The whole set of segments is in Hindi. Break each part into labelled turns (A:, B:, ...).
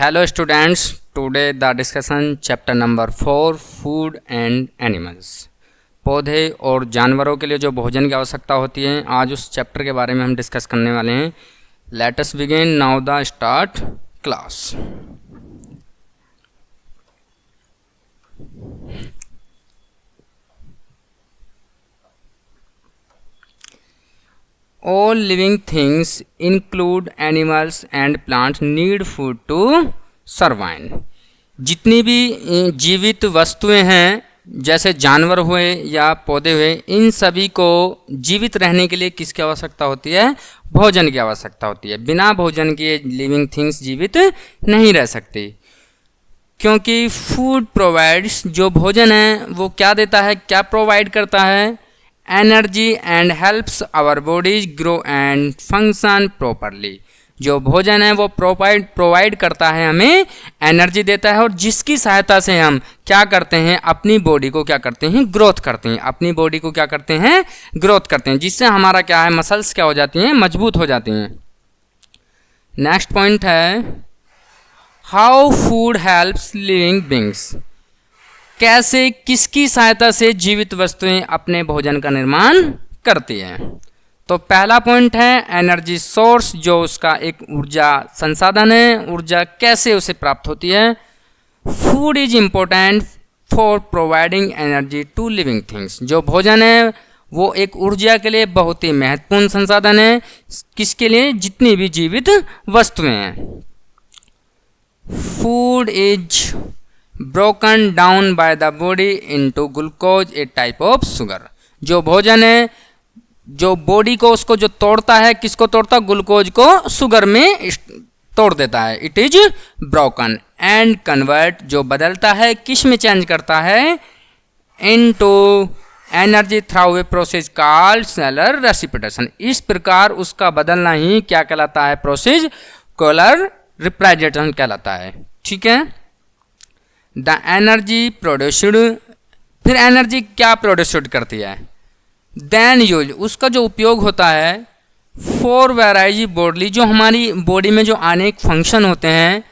A: Hello students, today the discussion chapter number 4 food and animals. पौधे और जानवरों के लिए जो भोजन की आवश्यकता होती है, आज उस चैप्टर के बारे में हम डिस्कस करने वाले हैं। Let us begin now the start class. All living things include animals and plants need food to survive। जितनी भी जीवित वस्तुएं हैं, जैसे जानवर हुए या पौधे हुए, इन सभी को जीवित रहने के लिए किसकी आवश्यकता होती है? भोजन की आवश्यकता होती है। बिना भोजन के लिविंग थिंग्स जीवित नहीं रह सकती, क्योंकि फूड प्रोवाइड्स, जो भोजन है वो क्या देता है, क्या प्रोवाइड करता है? Energy and helps our bodies grow and function properly. जो भोजन है वो प्रोवाइड करता है, हमें एनर्जी देता है, और जिसकी सहायता से हम क्या करते हैं, अपनी बॉडी को क्या करते हैं, ग्रोथ करते हैं। अपनी बॉडी को क्या करते हैं, ग्रोथ करते हैं, जिससे हमारा क्या है, मसल्स क्या हो जाती हैं, मजबूत हो जाती हैं। नेक्स्ट पॉइंट है how food helps living beings. कैसे, किसकी सहायता से जीवित वस्तुएं अपने भोजन का निर्माण करती हैं? तो पहला पॉइंट है एनर्जी सोर्स, जो उसका एक ऊर्जा संसाधन है। ऊर्जा कैसे उसे प्राप्त होती है? Food is important for providing energy to living things. जो भोजन है वो एक ऊर्जा के लिए बहुत ही महत्वपूर्ण संसाधन है। किसके लिए? जितनी भी जीवित वस्तुएं हैं। Food is broken down by the body into glucose, a type of sugar। जो भोजन है, जो बॉडी को उसको जो तोड़ता है, किसको तोड़ता है? ग्लूकोज को शुगर में तोड़ देता है। It is broken and convert, जो बदलता है, किस में चेंज करता है? Into energy through a process called cellular reciprocation. इस प्रकार उसका बदलना ही क्या कहलाता है? प्रोसेस सेलुलर रेसिप्रोकेशन कहलाता है। ठीक है। द एनर्जी प्रोड्यूस्ड, फिर एनर्जी क्या प्रोड्यूस्ड करती है? देन यूज, उसका जो उपयोग होता है फॉर वेराइज बॉडी, जो हमारी बॉडी में जो अनेक फंक्शन होते हैं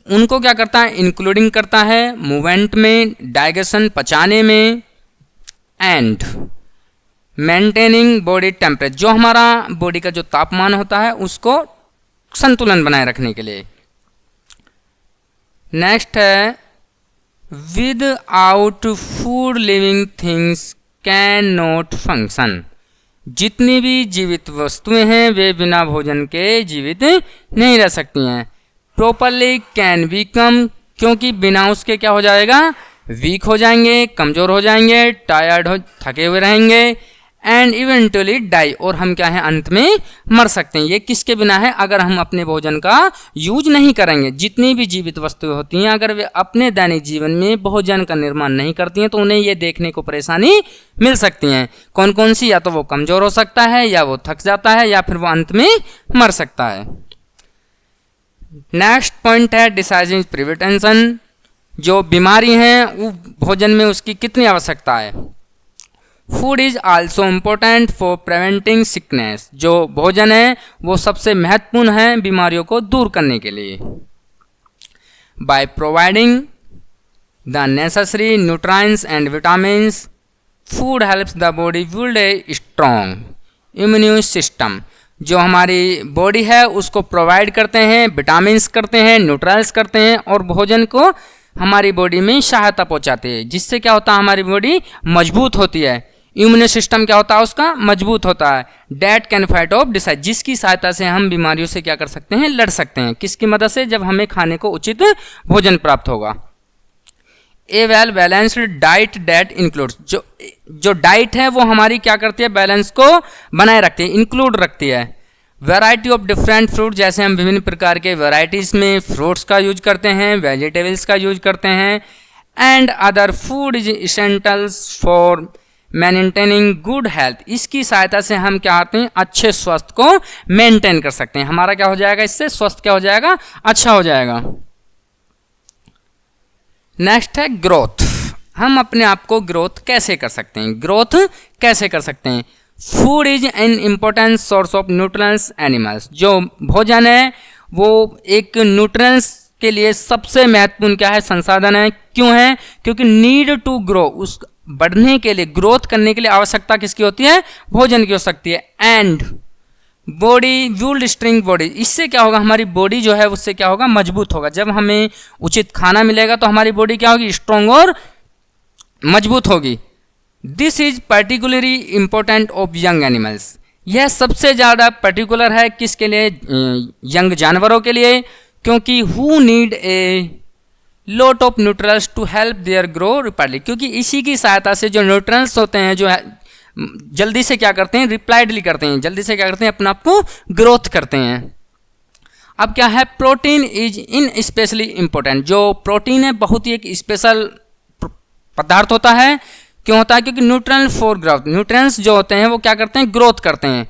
A: उनको क्या करता है? इंक्लूडिंग करता है मूवमेंट में, डाइजेशन पचाने में, एंड मेंटेनिंग बॉडी टेम्परेचर, जो हमारा बॉडी का जो तापमान होता है उसको संतुलन बनाए रखने के लिए। नेक्स्ट है without food living things can not function. जितनी भी जीवित वस्तुएं हैं वे बिना भोजन के जीवित नहीं रह सकती हैं। प्रॉपरली कैन बिकम, क्योंकि बिना उसके क्या हो जाएगा? वीक हो जाएंगे, कमजोर हो जाएंगे, टायर्ड हो, थके हुए रहेंगे, एंड इवेंचुअली डाई, और हम क्या है, अंत में मर सकते हैं। ये किसके बिना है? अगर हम अपने भोजन का यूज नहीं करेंगे। जितनी भी जीवित वस्तुएं होती हैं, अगर वे अपने दैनिक जीवन में भोजन का निर्माण नहीं करती हैं तो उन्हें ये देखने को परेशानी मिल सकती हैं। कौन कौन सी? या तो वो कमजोर हो सकता है, या वो थक जाता है, या फिर वो अंत में मर सकता है। नेक्स्ट पॉइंट है डिसीज प्रिवेंशन। जो बीमारी है वो भोजन में उसकी कितनी आवश्यकता है? Food is also important for preventing sickness. जो भोजन है वो सबसे महत्वपूर्ण है बीमारियों को दूर करने के लिए। By providing the necessary nutrients and vitamins, food helps the body build a strong immune system. जो हमारी बॉडी है उसको प्रोवाइड करते हैं, विटामिन्स करते हैं, न्यूट्रिएंट्स करते हैं, और भोजन को हमारी बॉडी में सहायता पहुंचाते हैं, जिससे क्या होता है, हमारी बॉडी मजबूत होती है। इम्यून सिस्टम क्या होता है उसका? मजबूत होता है। Date can fight of decide, जिसकी सहायता से हम बीमारियों से क्या कर सकते हैं? लड़ सकते हैं। किसकी मदद से? जब हमें खाने को उचित भोजन प्राप्त होगा। A well balanced diet that includes, जो डाइट है वो हमारी क्या करती है? बैलेंस को बनाए रखती है, इंक्लूड रखती है। वैरायटी ऑफ डिफरेंट फ्रूट, जैसे हम विभिन्न प्रकार के वैरायटीज में फ्रूट्स का यूज करते हैं, वेजिटेबल्स का यूज करते हैं, and other food is essentials for maintaining good health. इसकी सहायता से हम क्या आते हैं? अच्छे स्वास्थ्य को मेंटेन कर सकते हैं। हमारा क्या हो जाएगा? इससे स्वास्थ्य क्या हो जाएगा? अच्छा हो जाएगा। नेक्स्ट है ग्रोथ। हम अपने आप को ग्रोथ कैसे कर सकते हैं? ग्रोथ कैसे कर सकते हैं? Food is an important source of nutrients animals. जो भोजन है वो एक न्यूट्रिएंट्स के लिए सबसे महत्वपूर्ण क्या है, संसाधन है। क्यों है? क्योंकि नीड टू ग्रो, उस बढ़ने के लिए, ग्रोथ करने के लिए आवश्यकता किसकी होती है? भोजन की हो सकती है। And body would string body, इससे क्या होगा, हमारी बॉडी जो है उससे क्या होगा, मजबूत होगा। जब हमें उचित खाना मिलेगा तो हमारी बॉडी क्या होगी, स्ट्रॉन्ग और मजबूत होगी। This is particularly important of young animals, यह सबसे ज़्यादा पर्टिकुलर है किसके लिए, यंग जानवरों के लिए, क्योंकि who need a lot of nutrients to help their grow rapidly, क्योंकि इसी की सहायता से जो न्यूट्रल्स होते हैं, जो है जल्दी से क्या करते हैं, रिप्लाइडली करते हैं, जल्दी से क्या करते हैं, अपना आपको ग्रोथ करते हैं। अब क्या है, protein is in specially important, जो प्रोटीन है बहुत ही एक स्पेशल पदार्थ होता है। क्यों होता है? क्योंकि न्यूट्रिएंट फॉर ग्रोथ, न्यूट्रिएंट्स जो होते हैं वो क्या करते हैं, ग्रोथ करते हैं।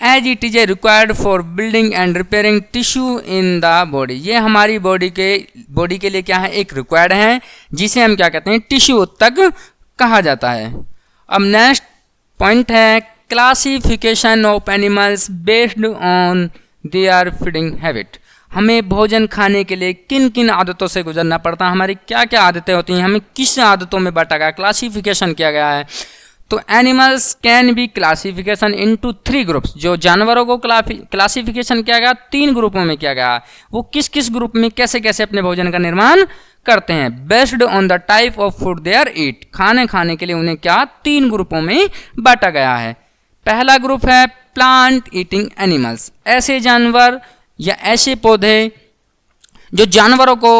A: As it is a required for building and repairing tissue in the body, ये हमारी बॉडी के लिए क्या है, एक रिक्वायर्ड है, जिसे हम क्या कहते हैं, टिश्यू उत्तक कहा जाता है। अब नेक्स्ट पॉइंट है classification of animals based on their feeding habit, हमें भोजन खाने के लिए किन किन आदतों से गुजरना पड़ता है, हमारी क्या क्या आदतें होती हैं, हमें किस आदतों में बांटा गया, क्लासिफिकेशन किया गया है। तो animals can be classification into 3 groups, जो जानवरों को क्लासिफिकेशन किया गया 3 ग्रुपों में किया गया। वो किस किस ग्रुप में कैसे कैसे अपने भोजन का निर्माण करते हैं, based on the type of food they are eat, खाने के लिए उन्हें क्या 3 ग्रुपों में बांटा गया है। पहला ग्रुप है प्लांट ईटिंग एनिमल्स, ऐसे जानवर या ऐसे पौधे जो जानवरों को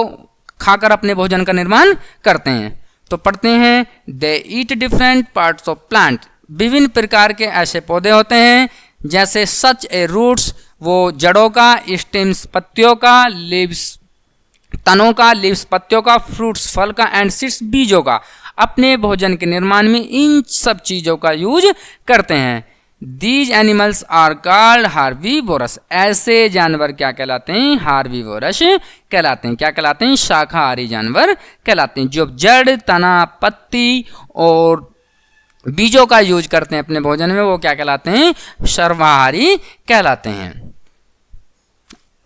A: खाकर अपने भोजन का निर्माण करते हैं। तो पढ़ते हैं, they eat different parts of plant, विभिन्न प्रकार के ऐसे पौधे होते हैं जैसे सच ए रूट्स, वो जड़ों का, स्टेम्स पत्तियों का, लीव्स तनों का, लीव्स पत्तियों का, फ्रूट्स फल का, एंड सीड्स बीजों का। अपने भोजन के निर्माण में इन सब चीजों का यूज करते हैं। These animals are called herbivores, ऐसे जानवर क्या कहलाते हैं, हार्बीवोरस कहलाते हैं। क्या कहलाते हैं, शाकाहारी जानवर कहलाते हैं, जो जड़, तना, पत्ती और बीजों का यूज करते हैं अपने भोजन में, वो क्या कहलाते हैं, सर्वाहारी कहलाते हैं।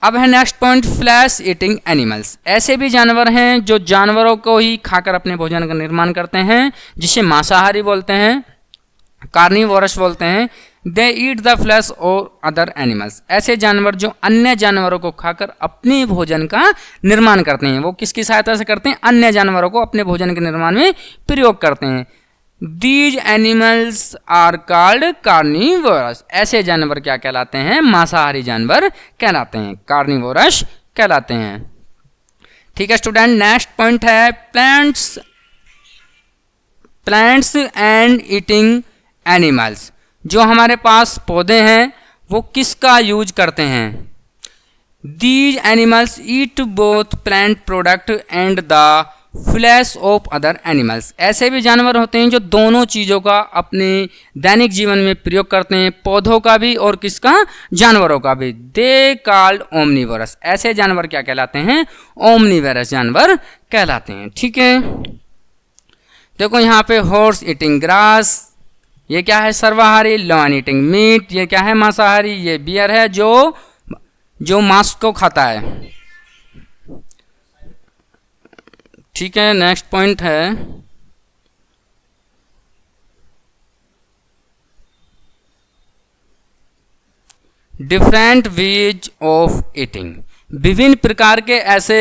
A: अब है next point, flesh eating animals, ऐसे भी जानवर हैं जो जानवरों को ही खाकर अपने भोजन का निर्माण करते हैं, जिसे मांसाहारी बोलते हैं, कार्निवोरस बोलते हैं। दे ईट द फ्लैश और अदर एनिमल्स, ऐसे जानवर जो अन्य जानवरों को खाकर अपने भोजन का निर्माण करते हैं, वो किसकी सहायता से करते हैं, अन्य जानवरों को अपने भोजन के निर्माण में प्रयोग करते हैं। These animals are called carnivores, ऐसे जानवर क्या कहलाते हैं, मांसाहारी जानवर कहलाते हैं, कार्निवोरस कहलाते हैं। ठीक है स्टूडेंट, नेक्स्ट पॉइंट है प्लांट्स एंड ईटिंग एनिमल्स, जो हमारे पास पौधे हैं वो किसका यूज करते हैं। These animals eat both plant product and the flesh of other animals, ऐसे भी जानवर होते हैं जो दोनों चीज़ों का अपने दैनिक जीवन में प्रयोग करते हैं, पौधों का भी और किसका, जानवरों का भी। दे कॉल्ड ओमनिवोरस, ऐसे जानवर क्या कहलाते हैं, ओमनिवोरस जानवर कहलाते हैं। ठीक है, देखो यहाँ पे हॉर्स ईटिंग ग्रास, ये क्या है, सर्वाहारी। लॉयन ईटिंग मीट, ये क्या है, मांसाहारी। ये बियर है जो मांस को खाता है। ठीक है, नेक्स्ट पॉइंट है डिफरेंट वेज ऑफ ईटिंग, विभिन्न प्रकार के ऐसे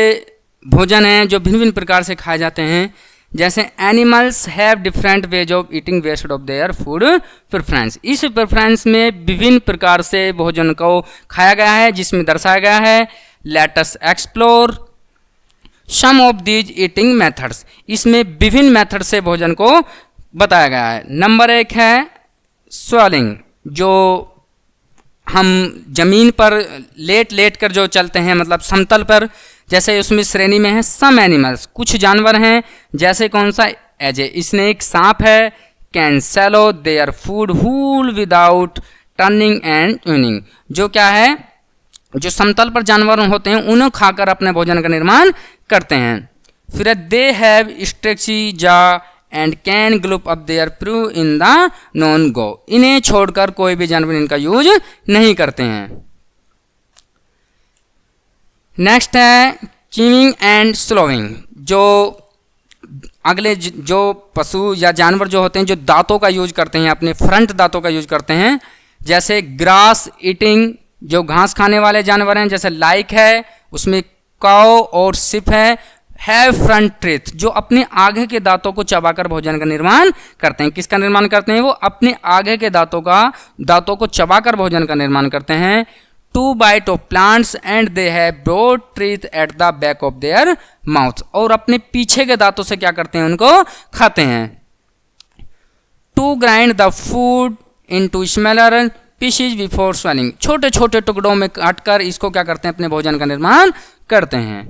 A: भोजन हैं जो भिन्न भिन्न प्रकार से खाए जाते हैं। जैसे animals have different ways of eating based of their food preference, इस प्रेफरेंस में विभिन्न प्रकार से भोजन को खाया गया है, जिसमें दर्शाया गया है let us explore some of these eating methods, इसमें विभिन्न मेथड से भोजन को बताया गया है। नंबर 1 है स्वॉलिंग, जो हम जमीन पर लेट कर जो चलते हैं, मतलब समतल पर, जैसे उसमें श्रेणी में है सम एनिमल्स, कुछ जानवर हैं, जैसे कौन सा, एज ए स्नेक, सांप है, can swallow their food whole without turning and chewing, जो क्या है, जो समतल पर जानवर होते हैं उन्हें खाकर अपने भोजन का निर्माण करते हैं। फिर they have stretchy jaw and can gulp up their prey in the one go, इन्हें छोड़कर कोई भी जानवर इनका यूज नहीं करते हैं। नेक्स्ट है च्यूइंग एंड स्लोइंग, जो अगले जो पशु या जानवर जो होते हैं जो दांतों का यूज करते हैं, अपने फ्रंट दांतों का यूज करते हैं, जैसे ग्रास ईटिंग, जो घास खाने वाले जानवर हैं, जैसे लाइक है, उसमें काऊ और सिप है फ्रंट टीथ, जो अपने आगे के दांतों को चबाकर भोजन का निर्माण करते हैं। किसका निर्माण करते हैं? वो अपने आगे के दांतों को चबाकर भोजन का निर्माण करते हैं। To bite off plants and they have broad teeth at the back of their mouth, और अपने पीछे के दांतों से क्या करते हैं? उनको खाते हैं। To grind the food into smaller pieces before swallowing, छोटे छोटे टुकड़ों में काटकर इसको क्या करते हैं? अपने भोजन का निर्माण करते हैं।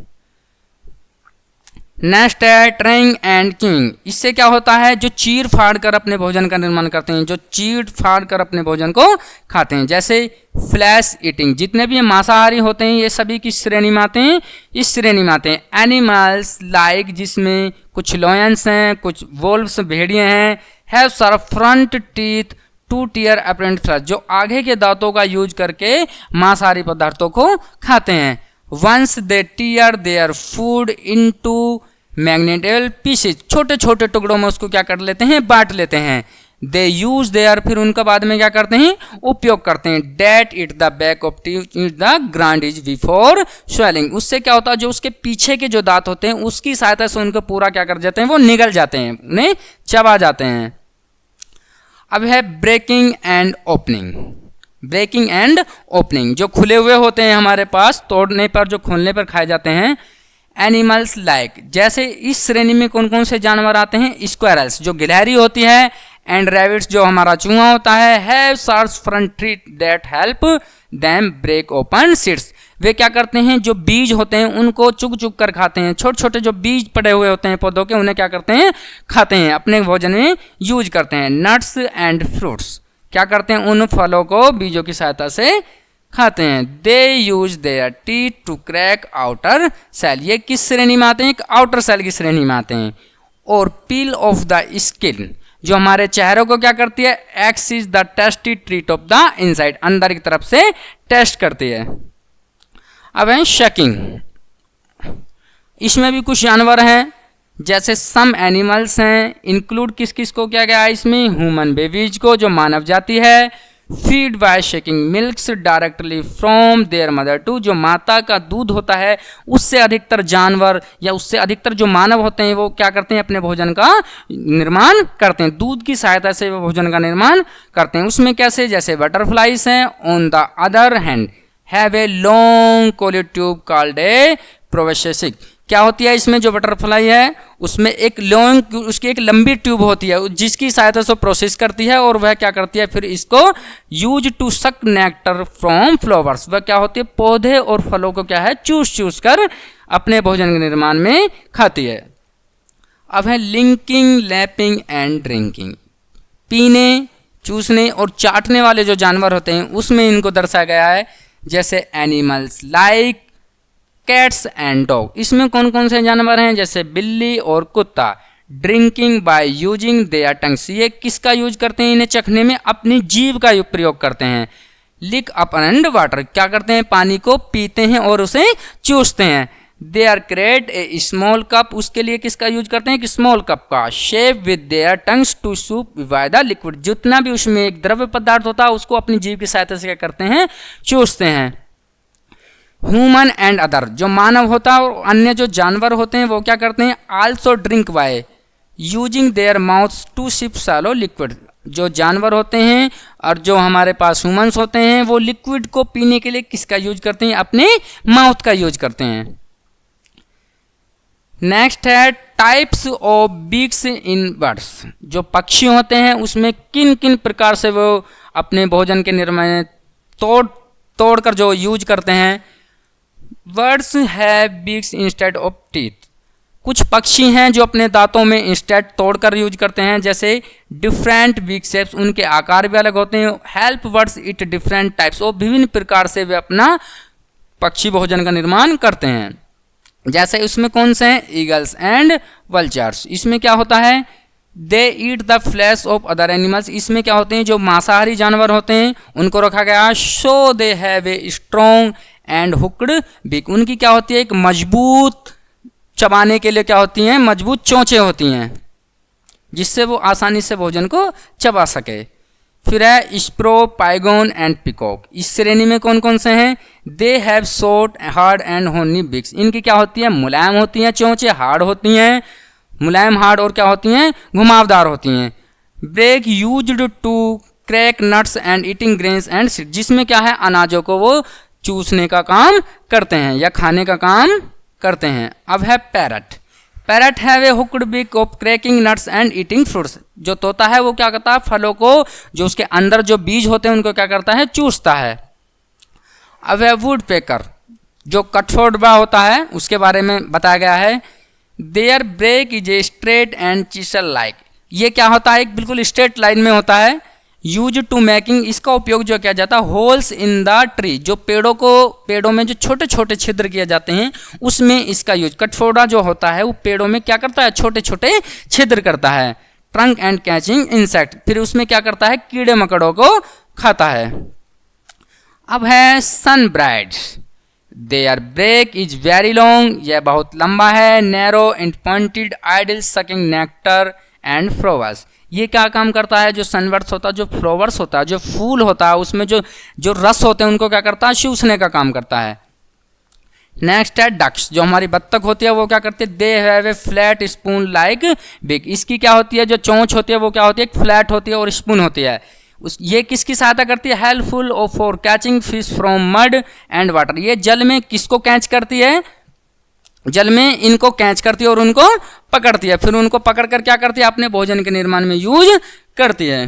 A: नेक्स्ट है ट्रेइंग एंड च्यूइंग, इससे क्या होता है? जो चीर फाड़ कर अपने भोजन का निर्माण करते हैं, जो चीर फाड़ कर अपने भोजन को खाते हैं, जैसे फ्लैश ईटिंग, जितने भी मांसाहारी होते हैं ये सभी किस श्रेणी में आते हैं? इस श्रेणी में आते हैं। एनिमल्स लाइक, जिसमें कुछ लॉयंस हैं, कुछ वोल्व्स भेड़िए हैं, have sharp front teeth to tear apart flesh, जो आगे के दांतों का यूज करके मांसाहारी पदार्थों को खाते हैं। Once they tear their food into magnetical pieces, छोटे छोटे टुकड़ों में उसको क्या कर लेते हैं? बांट लेते हैं। दे यूज देयर, फिर उनका बाद में क्या करते हैं? उपयोग करते हैं। That it the back of teeth it the grind is before swallowing, उससे क्या होता है? जो उसके पीछे के जो दांत होते हैं उसकी सहायता से उनको पूरा क्या कर जाते हैं? वो निगल जाते हैं, उन्हें चबा जाते हैं। अब है breaking and opening. Breaking and opening, जो खुले हुए होते हैं हमारे पास, तोड़ने पर, जो खोलने पर खाए जाते हैं। एनिमल्स लाइक, जैसे इस श्रेणी में कौन कौन से जानवर आते हैं? स्क्वायरल्स, जो गिलहरी होती है, एंड रैबिट्स, जो हमारा चूहा होता है, have sharp front teeth that help them break open seeds, वे क्या करते हैं? जो बीज होते हैं उनको चुग चुग कर खाते हैं। छोटे छोटे जो बीज पड़े हुए होते हैं पौधों के, उन्हें क्या करते हैं? खाते हैं, अपने भोजन में यूज करते हैं। नट्स एंड फ्रूट्स, क्या करते हैं? उन फलों को बीजों की सहायता से खाते हैं। They use their teeth to crack outer shell, ये किस श्रेणी में आते हैं? एक आउटर सेल की श्रेणी में आते हैं। और पील ऑफ द स्किन, जो हमारे चेहरे को क्या करती है? X is the tasty treat of the inside, अंदर की तरफ से टेस्ट करती है। अब है शकिंग, इसमें भी कुछ जानवर हैं, जैसे सम एनिमल्स हैं, इंक्लूड किस किस को किया गया है इसमें? ह्यूमन बेबीज को, जो मानव जाति है। Feed by sucking milks directly from their mother too, जो माता का दूध होता है उससे अधिकतर जानवर या उससे अधिकतर जो मानव होते हैं वो क्या करते हैं? अपने भोजन का निर्माण करते हैं, दूध की सहायता से वो भोजन का निर्माण करते हैं। उसमें कैसे? जैसे बटरफ्लाइज हैं। On the other hand have a long coiled tube called a proboscis, क्या होती है इसमें? जो बटरफ्लाई है उसमें एक लॉन्ग, उसकी एक लंबी ट्यूब होती है जिसकी सहायता से प्रोसेस करती है, और वह क्या करती है? फिर इसको use to suck nectar from flowers, वह क्या होती है? पौधे और फलों को क्या है? चूस कर अपने भोजन के निर्माण में खाती है। अब है लिंकिंग, लैपिंग एंड ड्रिंकिंग, पीने, चूसने और चाटने वाले जो जानवर होते हैं उसमें इनको दर्शाया गया है। जैसे animals like cats and dog, इसमें कौन कौन से जानवर हैं? जैसे बिल्ली और कुत्ता। Drinking bye using there tongues, ये किसका यूज करते हैं? इन्हें चखने में अपनी जीभ का प्रयोग करते हैं। लिक अप एंड वाटर, क्या करते हैं? पानी को पीते हैं और उसे चूसते हैं। They are create a small cup, उसके लिए किसका यूज करते हैं? एक स्मॉल कप का। Shape with their tongues to soup by the liquid, जितना भी उसमें एक द्रव्य पदार्थ होता है उसको अपनी जीभ की सहायता से क्या करते हैं? चूसते हैं। ह्यूमन एंड अदर, जो मानव होता है और अन्य जो जानवर होते हैं वो क्या करते हैं? Also drink by using their mouth to sip shallow liquid, जो जानवर होते हैं और जो हमारे पास ह्यूमंस होते हैं वो लिक्विड को पीने के लिए किसका यूज करते हैं? अपने माउथ का यूज करते हैं। नेक्स्ट है types of beaks in birds, जो पक्षी होते हैं उसमें किन किन प्रकार से वो अपने भोजन के निर्माण तोड़ कर जो यूज करते हैं। Birds have beaks instead of teeth, कुछ पक्षी हैं जो अपने दांतों में इंस्टेड तोड़कर यूज करते हैं, जैसे डिफरेंट बीक शेप्स, उनके आकार भी अलग होते हैं। Help birds it different types, और विभिन्न प्रकार से वे अपना पक्षी भोजन का निर्माण करते हैं। जैसे इसमें कौन से हैं? ईगल्स एंड वल्चर्स, इसमें क्या होता है? They eat the flesh of other animals, इसमें क्या होते हैं? जो मांसाहारी जानवर होते हैं उनको रखा गया। Show they have a strong and hooked बिक, उनकी क्या होती है, एक मजबूत चबाने के लिए क्या होती हैं, मजबूत चोंचें होती हैं, जिससे वो आसानी से भोजन को चबा सके। फिर है स्प्रो, पाइगोन एंड पिकॉक, इस श्रेणी में कौन कौन से हैं, they have short hard and होनी बिक्स, इनकी क्या होती है, मुलायम होती हैं चोंचें, हार्ड होती हैं, मुलायम हार्ड और क्या होती हैं, घुमावदार होती हैं। Beak used to crack nuts and eating grains and seeds, जिसमें क्या है, अनाजों को वो चूसने का काम करते हैं या खाने का काम करते हैं। अब है parrot, parrot have a hooked beak of cracking nuts and eating fruits, जो तोता है वो क्या करता है, फलों को जो उसके अंदर जो बीज होते हैं उनको क्या करता है, चूसता है। अब है वुड पेकर, जो कठफोड़वा होता है उसके बारे में बताया गया है। Their beak is a straight and chisel like, ये क्या होता है, एक बिल्कुल स्ट्रेट लाइन में होता है। यूज टू मेकिंग, इसका उपयोग जो किया जाता है, होल्स इन द ट्री, जो पेड़ों में जो छोटे छोटे छिद्र किए जाते हैं उसमें इसका यूज, कठफोड़ा जो होता है वो पेड़ों में क्या करता है, छोटे छोटे छिद्र करता है। ट्रंक एंड कैचिंग इंसेक्ट, फिर उसमें क्या करता है, कीड़े मकड़ों को खाता है। अब है sun birds, their beak is very long, यह बहुत लंबा है। Narrow and pointed ideal sucking nectar and flowers, ये क्या काम करता है, जो सनवर्स होता है, जो फ्लावर्स होता है, जो फूल होता है उसमें जो जो रस होते हैं उनको क्या करता है, चूसने का काम करता है। नेक्स्ट है डक्स, जो हमारी बत्तख होती है वो क्या करती है, they have a flat spoon like big, इसकी क्या होती है, जो चोंच होती है वो क्या होती है, एक फ्लैट होती है और स्पून होती है। ये किसकी सहायता करती है, helpful for catching fish from mud and water, ये जल में किसको कैच करती है, जल में इनको कैच करती है और उनको पकड़ती है, फिर उनको पकड़ कर क्या करती है, अपने भोजन के निर्माण में यूज करती है।